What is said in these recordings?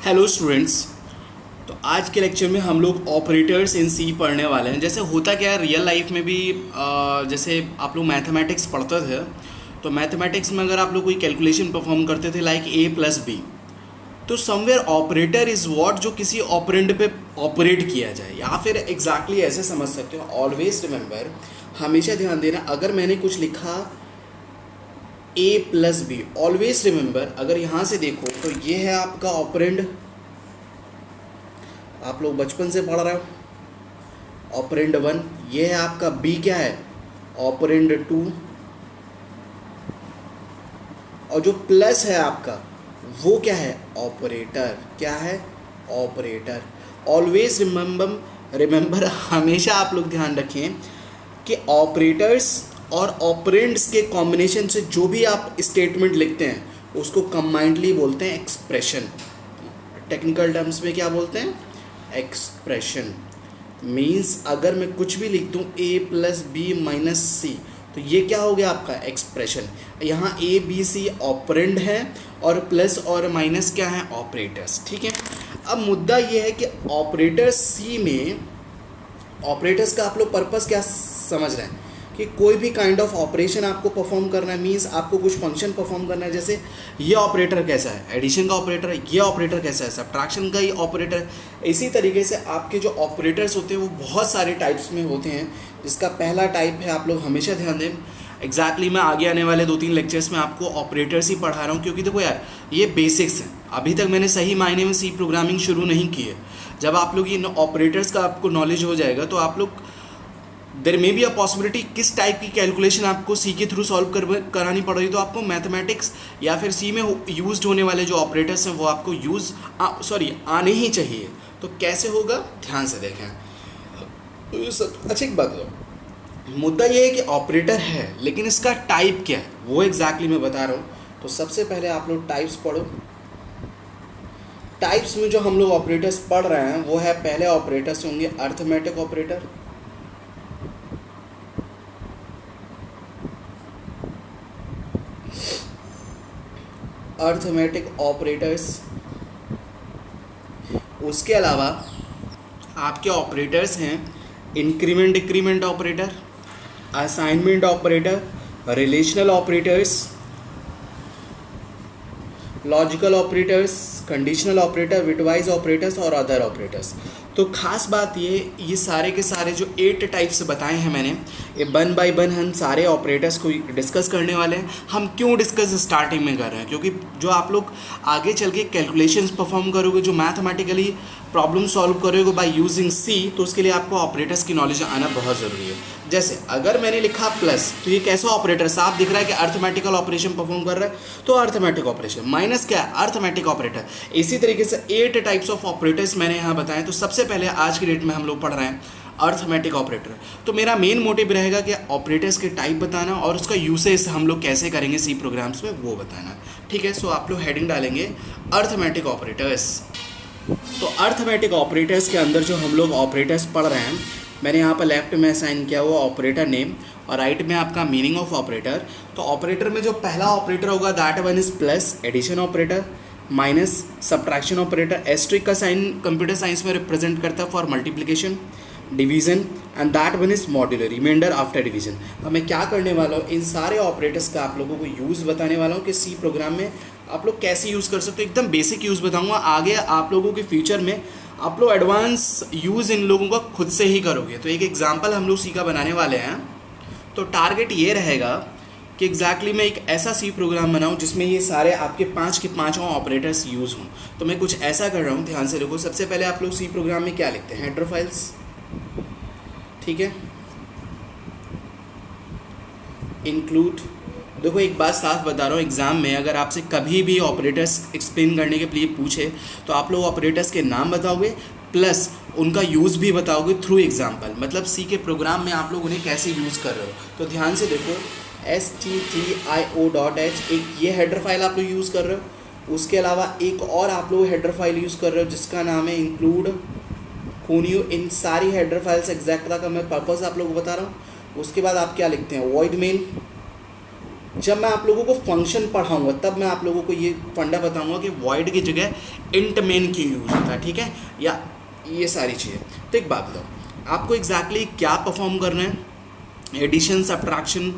Hello students. तो आज के लेक्चर में हम लोग ऑपरेटर्स इन सी पढ़ने वाले हैं। जैसे होता क्या है रियल लाइफ में भी जैसे आप लोग मैथमेटिक्स पढ़ते थे तो मैथमेटिक्स में अगर आप लोग कोई कैलकुलेशन परफॉर्म करते थे लाइक ए प्लस बी, तो समवेयर ऑपरेटर इज़ व्हाट जो किसी ऑपरेंड पे ऑपरेट किया जाए, या फिर एग्जैक्टली ऐसे समझ सकते हो। ऑलवेज रिमेंबर, हमेशा ध्यान देना, अगर मैंने कुछ लिखा ए प्लस बी, ऑलवेज रिमेंबर अगर यहाँ से देखो तो ये है आपका ऑपरेंड, आप लोग बचपन से पढ़ रहे हो ऑपरेंड वन। ये है आपका बी, क्या है ऑपरेंड टू, और जो प्लस है आपका वो क्या है ऑपरेटर, क्या है ऑपरेटर। ऑलवेज रिमेंबर हमेशा आप लोग ध्यान रखें कि ऑपरेटर्स और ऑपरेंड्स के कॉम्बिनेशन से जो भी आप स्टेटमेंट लिखते हैं उसको कंबाइंडली बोलते हैं एक्सप्रेशन। टेक्निकल टर्म्स में क्या बोलते हैं, एक्सप्रेशन। मीन्स अगर मैं कुछ भी लिख दूँ ए प्लस बी माइनस सी, तो ये क्या हो गया आपका एक्सप्रेशन। यहाँ ए बी सी ऑपरेंड है और प्लस और माइनस क्या है ऑपरेटर्स, ठीक है। अब मुद्दा ये है कि ऑपरेटर्स सी में ऑपरेटर्स का आप लोग पर्पस क्या समझ रहे हैं कि कोई भी काइंड ऑफ ऑपरेशन आपको परफॉर्म करना है, मीन्स आपको कुछ फंक्शन परफॉर्म करना है। जैसे ये ऑपरेटर कैसा है, एडिशन का ऑपरेटर है, ये ऑपरेटर कैसा है, सब्ट्रैक्शन का ही ऑपरेटर है। इसी तरीके से आपके जो ऑपरेटर्स होते हैं वो बहुत सारे टाइप्स में होते हैं, जिसका पहला टाइप है, आप लोग हमेशा ध्यान दें। एग्जैक्टली मैं आगे आने वाले 2-3 लेक्चर्स में आपको ऑपरेटर्स ही पढ़ा रहा हूँ, क्योंकि देखो यार ये बेसिक्स हैं, अभी तक मैंने सही मायने में सी प्रोग्रामिंग शुरू नहीं की है। जब आप लोग ये ऑपरेटर्स का आपको नॉलेज हो जाएगा तो आप लोग देर मे बी अ पॉसिबिलिटी किस टाइप की कैलकुलेशन आपको सी के थ्रू सॉल्व करानी पड़ रही, तो आपको मैथमेटिक्स या फिर सी में यूज होने वाले जो ऑपरेटर्स हैं वो आपको आने ही चाहिए। तो कैसे होगा ध्यान से देखें। अच्छा एक बात बताओ, मुद्दा ये है कि ऑपरेटर है लेकिन इसका टाइप क्या है वो एग्जैक्टली मैं बता रहा हूँ। तो सबसे पहले आप लोग टाइप्स पढ़ो। टाइप्स में जो हम लोग ऑपरेटर्स पढ़ रहे हैं वो है, पहले ऑपरेटर्स होंगे अर्थमेटिक ऑपरेटर, अर्थमेटिक ऑपरेटर्स। उसके अलावा आपके ऑपरेटर्स हैं increment decrement operator, assignment operator, relational operators, logical operators, conditional operator, bitwise operators और अदर ऑपरेटर्स। तो खास बात ये सारे के सारे जो 8 टाइप्स बताए हैं मैंने, ये 1 बाय 1 हम सारे ऑपरेटर्स को डिस्कस करने वाले हैं। हम क्यों डिस्कस स्टार्टिंग में कर रहे हैं, क्योंकि जो आप लोग आगे चल के कैलकुलेशंस परफॉर्म करोगे, जो मैथमेटिकली प्रॉब्लम सॉल्व करोगे बाय यूजिंग सी, तो उसके लिए आपको ऑपरेटर्स की नॉलेज आना बहुत ज़रूरी है। जैसे अगर मैंने लिखा प्लस, तो ये कैसा ऑपरेटर, साफ दिख रहा है कि अर्थमेटिकल ऑपरेशन परफॉर्म कर रहा है, तो अर्थमेटिक ऑपरेशन। माइनस क्या है, अर्थमेटिक ऑपरेटर। इसी तरीके से 8 टाइप्स ऑफ ऑपरेटर्स मैंने यहाँ बताए। तो सबसे पहले आज की डेट में हम लोग पढ़ रहे हैं अर्थमेटिक ऑपरेटर। तो मेरा मेन मोटिव रहेगा कि ऑपरेटर्स के टाइप बताना और उसका यूसेज हम लोग कैसे करेंगे सी प्रोग्राम्स में वो बताना, ठीक है। सो आप लोग हेडिंग डालेंगे अर्थमेटिक ऑपरेटर्स। तो अर्थमेटिक ऑपरेटर्स के अंदर जो हम लोग ऑपरेटर्स पढ़ रहे हैं, मैंने यहाँ पर लेफ्ट में असाइन किया हुआ ऑपरेटर नेम और राइट में आपका मीनिंग ऑफ ऑपरेटर। तो ऑपरेटर में जो पहला ऑपरेटर होगा that one is plus, addition operator, minus, subtraction operator. Asterisk का साइन कंप्यूटर साइंस में रिप्रेजेंट करता है for multiplication, division, and that one is modular, reminder after division. अब मैं क्या करने वाला हूँ, इन सारे ऑपरेटर्स का आप लोगों को यूज़ बताने वाला हूँ कि सी प्रोग्राम में आप लोग कैसे यूज़ कर सकते हो। एकदम बेसिक यूज़ बताऊँगा, आगे आप लोगों के फ्यूचर में आप लोग एडवांस यूज़ इन लोगों का खुद से ही करोगे। तो एक एग्जाम्पल हम लोग सी का बनाने वाले हैं। तो टारगेट ये रहेगा कि एग्जैक्टली मैं एक ऐसा सी प्रोग्राम बनाऊं जिसमें ये सारे आपके 5 के 5 ऑपरेटर्स यूज़ हों। तो मैं कुछ ऐसा कर रहा हूँ, ध्यान से देखो। सबसे पहले आप लोग सी प्रोग्राम में क्या लिखते हैं, हेडर फाइल्स, ठीक है, इंक्लूड। देखो एक बात साफ बता रहा हूँ, एग्ज़ाम में अगर आपसे कभी भी ऑपरेटर्स एक्सप्लेन करने के लिए पूछे तो आप लोग ऑपरेटर्स के नाम बताओगे प्लस उनका यूज़ भी बताओगे थ्रू एग्जाम्पल, मतलब सी के प्रोग्राम में आप लोग उन्हें कैसे यूज़ कर रहे हो। तो ध्यान से देखो, stdio.h एक ये हेडर फाइल आप लोग यूज़ कर रहे हो। उसके अलावा एक और आप लोग हेडर फाइल यूज़ कर रहे हो जिसका नाम है इंक्लूड कोनियो। इन सारी हेडर फाइल्स एग्जैक्ट का मैं पर्पस आप लोग को बता रहा हूँ। उसके बाद आप क्या लिखते हैं, वॉइड मेन, जब मैं आप लोगों को फंक्शन पढ़ाऊंगा तब मैं आप लोगों को ये फंडा बताऊंगा कि वॉइड की जगह इंट मेन की यूज़ होता है, ठीक है, या ये सारी चीज़ें। तो एक बात बताओ, आपको एग्जैक्टली क्या परफॉर्म करना है? एडिशन, सब्ट्रैक्शन,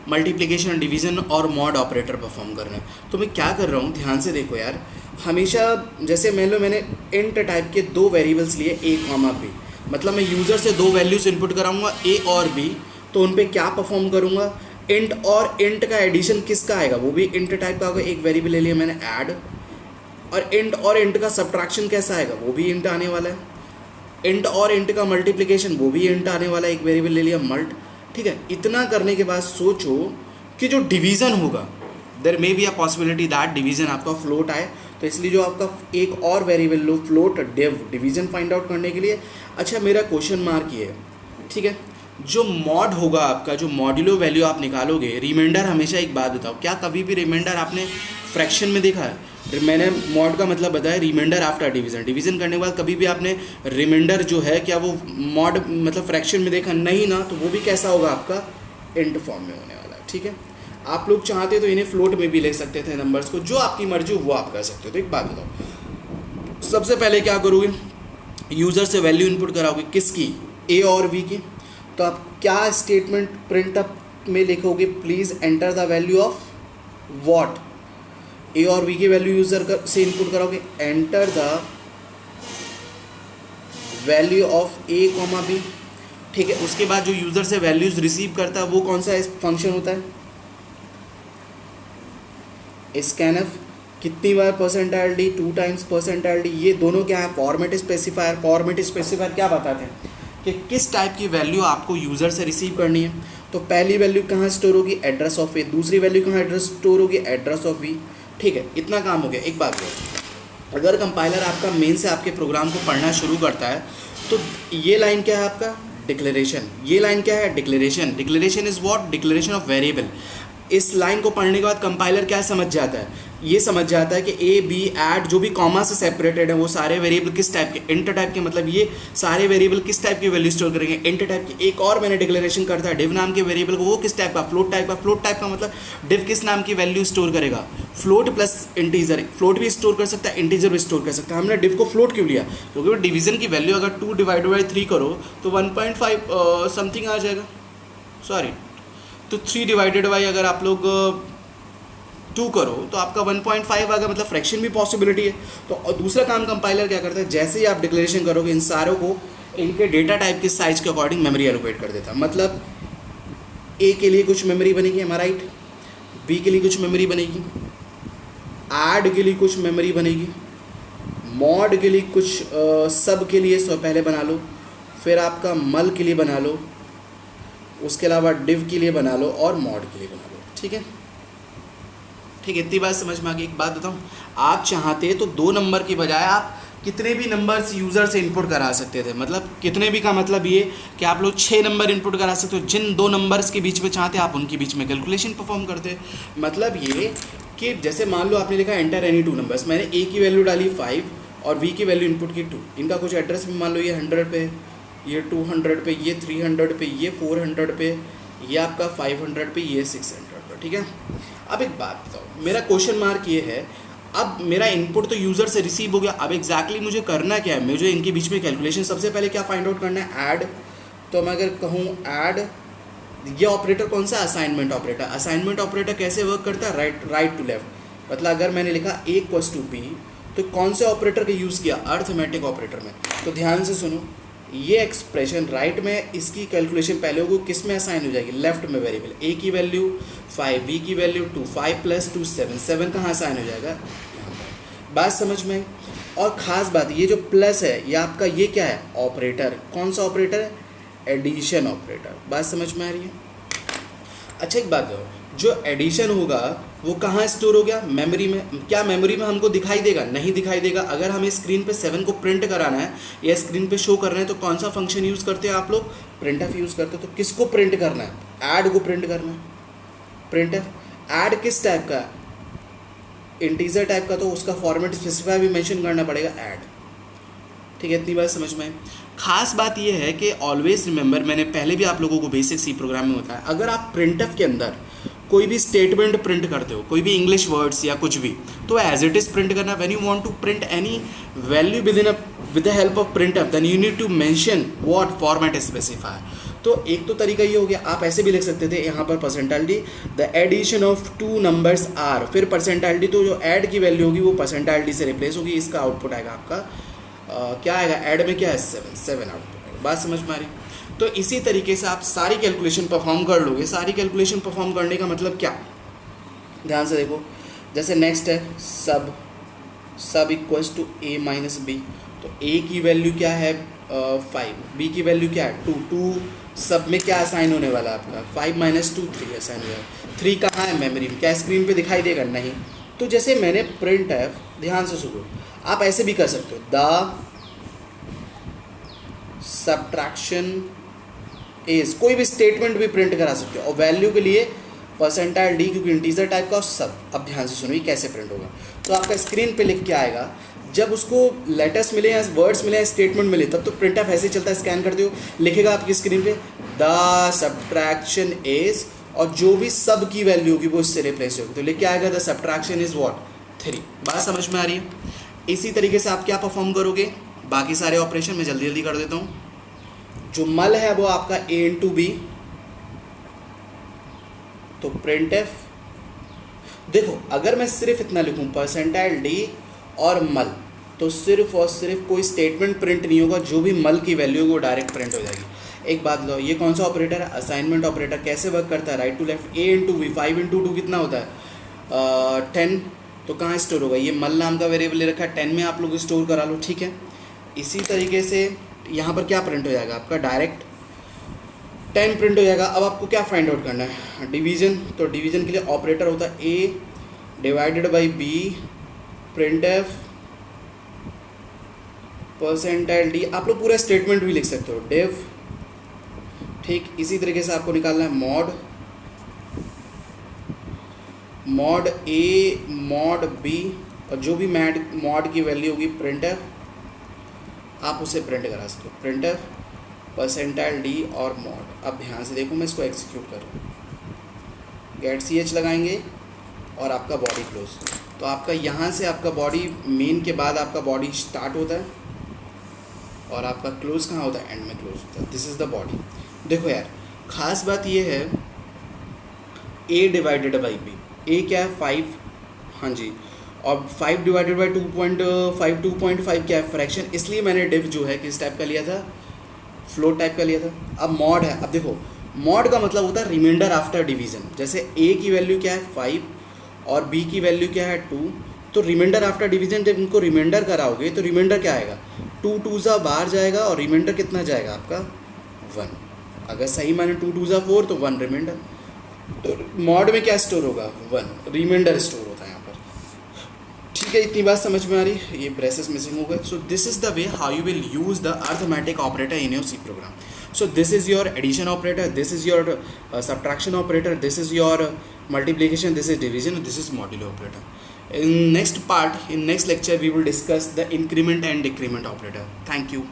मल्टीप्लिकेशन, डिवीज़न और मॉड ऑपरेटर परफॉर्म करना है। तो मैं क्या कर रहा हूँ, ध्यान से देखो यार, हमेशा जैसे मान लो मैंने इंट टाइप के दो वेरिएबल्स लिए a, b, मतलब मैं यूज़र से दो वैल्यूज़ इनपुट कराऊंगा a और b, तो उन पे क्या परफॉर्म करूंगा? इंट और इंट का एडिशन किसका आएगा? वो भी इंट टाइप का होगा, एक वेरिएबल ले लिया मैंने ऐड। और इंट का सब्ट्रैक्शन कैसा आएगा? वो भी इंट आने वाला है। इंट और इंट का मल्टीप्लिकेशन, वो भी इंट आने वाला है, एक वेरिएबल ले लिया मल्ट, ठीक है। इतना करने के बाद सोचो कि जो डिवीज़न होगा, there may be a possibility that division आपका फ्लोट आए, तो इसलिए जो आपका एक और वेरिएबल लो float div division find out करने के लिए। अच्छा, मेरा क्वेश्चन मार्क ये है, ठीक है। जो मॉड होगा आपका, जो मॉड्यूलो वैल्यू आप निकालोगे, रिमाइंडर, हमेशा एक बात बताओ, क्या कभी भी रिमाइंडर आपने फ्रैक्शन में देखा है? मैंने मॉड का मतलब बताया रिमाइंडर आफ्टर डिवीज़न, डिवीज़न करने के बाद कभी भी आपने रिमाइंडर जो है क्या वो मॉड मतलब फ्रैक्शन में देखा? नहीं ना। तो वो भी कैसा होगा आपका? इंट फॉर्म में होने वाला है, ठीक है। आप लोग चाहते तो इन्हें फ्लोट में भी ले सकते थे नंबर्स को, जो आपकी मर्जी वो आप कर सकते हो। तो एक बात बताओ, सबसे पहले क्या करोगे? यूज़र से वैल्यू इनपुट कराओगे, किसकी? ए और बी की। तो आप क्या स्टेटमेंट प्रिंट अप में लिखोगे? Please enter the value of what? A और बी की वैल्यू यूज़र से इनपुट करोगे, enter the value of A comma B, ठीक है। उसके बाद जो यूज़र से वैल्यूज़ रिसीव करता है वो कौन सा फंक्शन होता है? स्कैनफ। कितनी बार percentile D? 2 times percentile D. ये दोनों क्या है? Format specifier. फॉर्मेट स्पेसिफायर क्या बताते हैं कि किस टाइप की वैल्यू आपको यूज़र से रिसीव करनी है। तो पहली वैल्यू कहाँ स्टोर होगी? एड्रेस ऑफ ए। दूसरी वैल्यू कहाँ एड्रेस स्टोर होगी? एड्रेस ऑफ बी, ठीक है। इतना काम हो गया। एक बात है, अगर कंपाइलर आपका मेन से आपके प्रोग्राम को पढ़ना शुरू करता है तो ये लाइन क्या है आपका? डिक्लेरेशन। ये लाइन क्या है? Declaration. Declaration is what? Declaration of variable. इस लाइन को पढ़ने के बाद कंपाइलर क्या समझ जाता है? ये समझ जाता है कि ए बी ऐड जो भी कॉमा से सेपरेटेड है वो सारे वेरिएबल किस टाइप के? इंट टाइप के। मतलब ये सारे वेरिएबल किस टाइप की वैल्यू स्टोर करेंगे? इंट टाइप की। एक और मैंने डिक्लेरेशन करता है डिव नाम के वेरिएबल को, वो किस टाइप का? फ्लोट टाइप का। फ्लोट टाइप का मतलब डिव किस नाम की वैल्यू स्टोर करेगा? Float plus integer. फ्लोट भी स्टोर कर सकता है, इंटीजर भी स्टोर कर सकता है। हमने डिव को फ्लोट क्यों लिया? क्योंकि डिवीजन की वैल्यू अगर 2 डिवाइडेड बाई 3 करो तो 1.5 समथिंग आ जाएगा, सॉरी, तो 3 डिवाइडेड बाई अगर आप लोग 2 करो तो आपका 1.5 आ गया, मतलब फ्रैक्शन भी पॉसिबिलिटी है। तो दूसरा काम कंपाइलर क्या करता है? जैसे ही आप डिक्लेरेशन करोगे इन सारों को इनके डेटा टाइप के साइज के अकॉर्डिंग मेमोरी एलोकेट कर देता है। मतलब ए के लिए कुछ मेमोरी बनेगी, एम राइट? बी के लिए कुछ मेमोरी बनेगी, ऐड के लिए कुछ मेमोरी बनेगी, मॉड के लिए कुछ सब के लिए पहले बना लो, फिर आपका मल के लिए बना लो, उसके अलावा डिव के लिए बना लो और मॉड के लिए बना लो, ठीक है। ठीक है, इतनी बात समझ में आ गई। एक बात बताऊँ, आप चाहते तो 2 नंबर की बजाय आप कितने भी नंबर्स यूज़र से इनपुट करा सकते थे। मतलब कितने भी का मतलब ये कि आप लोग 6 नंबर इनपुट करा सकते हो। जिन 2 नंबर्स के बीच में चाहते आप उनके बीच में कैलकुलेशन परफॉर्म करते। मतलब ये कि जैसे मान लो आपने लिखा एंटर एनी 2 नंबर्स, मैंने ए की वैल्यू डाली 5 और बी की वैल्यू इनपुट की 2। इनका कुछ एड्रेस भी मान लो ये 100 पे, ये 200 पे, ये 300 पे, ये 400 पे, ये आपका 500 पे, ये 600 पे, ठीक है। अब एक बात बताओ, मेरा क्वेश्चन मार्क ये है, अब मेरा इनपुट तो यूज़र से रिसीव हो गया, अब एग्जैक्टली मुझे करना क्या है? मुझे इनके बीच में कैलकुलेशन सबसे पहले क्या फाइंड आउट करना है? ऐड। तो मैं अगर कहूँ ऐड, ये ऑपरेटर कौन सा? Assignment operator. असाइनमेंट ऑपरेटर कैसे वर्क करता है? Right to left. मतलब अगर मैंने लिखा a इक्वल्स टू बी तो कौन से ऑपरेटर का यूज़ किया? अर्थमेटिक ऑपरेटर में। तो ध्यान से सुनो, ये एक्सप्रेशन राइट में इसकी कैलकुलेशन पहले होगी, किस में असाइन हो जाएगी? लेफ्ट में वेरिएबल। a की वैल्यू 5, b की वैल्यू 2, 5 + 2 7, 7 कहाँ असाइन हो जाएगा? यहाँ पर। बात समझ में? और ख़ास बात, ये जो प्लस है ये आपका ये क्या है? ऑपरेटर। कौन सा ऑपरेटर है? Addition operator. बात समझ में आ रही है? अच्छा एक बात है, जो एडिशन होगा वो कहाँ स्टोर हो गया? मेमोरी में। क्या मेमोरी में हमको दिखाई देगा? नहीं दिखाई देगा। अगर हमें स्क्रीन पे 7 को प्रिंट कराना है या स्क्रीन पे शो करना है तो कौन सा फंक्शन यूज़ करते हैं आप लोग? प्रिंटफ यूज़ करते हो। तो किसको प्रिंट करना है? ऐड को प्रिंट करना है। प्रिंटफ ऐड किस टाइप का? इंटीजर टाइप का, तो उसका फॉर्मेट स्पेसिफाई भी मेंशन करना पड़ेगा, ऐड। ठीक है, इतनी बात समझ में। खास बात यह है कि ऑलवेज रिमेंबर, मैंने पहले भी आप लोगों को बेसिक सी प्रोग्राम में बताया, अगर आप प्रिंटफ के अंदर कोई भी स्टेटमेंट प्रिंट करते हो, कोई भी इंग्लिश वर्ड्स या कुछ भी, तो एज इट इज़ प्रिंट करना. When you want to print any value with the help of printf, then you need to mention what format specify. तो एक तो तरीका ये हो गया. आप ऐसे भी लिख सकते थे यहाँ पर परसेंटाइलिटी the addition of two numbers are, फिर परसेंटाइलिटी, तो जो ऐड की वैल्यू होगी वो परसेंटाइलिटी से रिप्लेस होगी. इसका आउटपुट आएगा आपका क्या आएगा, ऐड में क्या है 7 आउटपुट आएगा. बात समझ में आ रही. तो इसी तरीके से आप सारी कैलकुलेशन परफॉर्म कर लोगे. सारी कैलकुलेशन परफॉर्म करने का मतलब क्या, ध्यान से देखो. जैसे नेक्स्ट है सब equals to a minus B. तो a की वैल्यू क्या है 5, b की वैल्यू क्या है 2. सब में क्या असाइन होने वाला है आपका 5 माइनस 2 3 असाइन हुआ है. 3 कहाँ है मेमोरी में, क्या स्क्रीन पे दिखाई देगा, नहीं. तो जैसे मैंने प्रिंट है, ध्यान से सुनो, आप ऐसे भी कर सकते हो द सब्ट्रैक्शन इज, कोई भी स्टेटमेंट भी प्रिंट करा सकते हो. और वैल्यू के लिए परसेंटाइल डी, क्योंकि इंटीजर टाइप का, और सब. अब ध्यान से सुनो ये कैसे प्रिंट होगा. तो आपका स्क्रीन पे लिख के आएगा, जब उसको लेटर्स मिले या वर्ड्स मिले या स्टेटमेंट मिले, तब तो प्रिंटफ ऐसे ही चलता है. स्कैन करते हो, लिखेगा आपकी स्क्रीन पे द सब्ट्रैक्शन इज, और जो भी सब की वैल्यू होगी वो इससे रिप्लेस होगी. तो लिख के आएगा द सब्ट्रैक्शन इज व्हाट 3. बात समझ में आ रही है. इसी तरीके से आप क्या परफॉर्म करोगे, बाकी सारे ऑपरेशन मैं जल्दी जल्दी कर देता हूँ. जो मल है वो आपका a इंटू बी, तो प्रिंटफ. देखो अगर मैं सिर्फ इतना लिखूं परसेंटाइल डी और मल, तो सिर्फ और सिर्फ कोई स्टेटमेंट प्रिंट नहीं होगा. जो भी मल की वैल्यू होगी वो डायरेक्ट प्रिंट हो जाएगी. एक बात लो, ये कौन सा ऑपरेटर है, असाइनमेंट ऑपरेटर. कैसे वर्क करता है, right to left, a into V. 5 into 2 कितना होता है 10. तो कहाँ स्टोर होगा, ये मल नाम का वेरिएबल ले रखा है, 10 में आप लोग स्टोर करा लो, ठीक है. इसी तरीके से यहाँ पर क्या प्रिंट हो जाएगा आपका, डायरेक्ट 10 प्रिंट हो जाएगा. अब आपको क्या फाइंड आउट करना है, डिवीजन. तो डिवीजन के लिए ऑपरेटर होता है a divided by b printf percentile D. आप लोग पूरा स्टेटमेंट भी लिख सकते हो, डिव. ठीक इसी तरीके से आपको निकालना है मॉड a मॉड b, और जो भी मॉड की वैल्यू होगी प्रिंटफ, आप उसे प्रिंट करा सकते हो, प्रिंटफ परसेंटाइल डी और मॉड. अब ध्यान से देखो, मैं इसको एग्जीक्यूट कर रहा हूँ. गेट ch लगाएंगे और आपका बॉडी क्लोज. तो आपका यहाँ से आपका बॉडी मेन के बाद आपका बॉडी स्टार्ट होता है, और आपका क्लोज कहाँ होता है, एंड में क्लोज होता है. This is the body. देखो यार, ख़ास बात ये है a divided by b. a क्या है 5, हाँ जी, और 5 डिवाइडेड बाई 2.5 क्या है, फ्रैक्शन. इसलिए मैंने डिव जो है किस टाइप का लिया था, फ्लोट टाइप का लिया था. अब मॉड है. अब देखो मॉड का मतलब होता है रिमाइंडर आफ्टर डिवीजन. जैसे a की वैल्यू क्या है 5 और b की वैल्यू क्या है 2, तो रिमाइंडर आफ्टर डिवीजन जब इनको रिमाइंडर कराओगे तो रिमाइंडर क्या आएगा, 2 2 बाहर जाएगा और रिमाइंडर कितना जाएगा आपका 1. अगर सही माने 2 2 4 तो 1 रिमाइंडर. तो मॉड में क्या स्टोर होगा 1 रिमाइंडर स्टोर होता है यहाँ पर. ठीक है, इतनी बात समझ में आ रही है. ये ब्रेसेस मिसिंग हो गए. So this is the way how you will use the arithmetic operator in your C program. So this is your addition operator, this is your subtraction operator, this is your multiplication, this is division, this is modulo operator. In next part, in next lecture, we will discuss the increment and decrement operator. Thank you.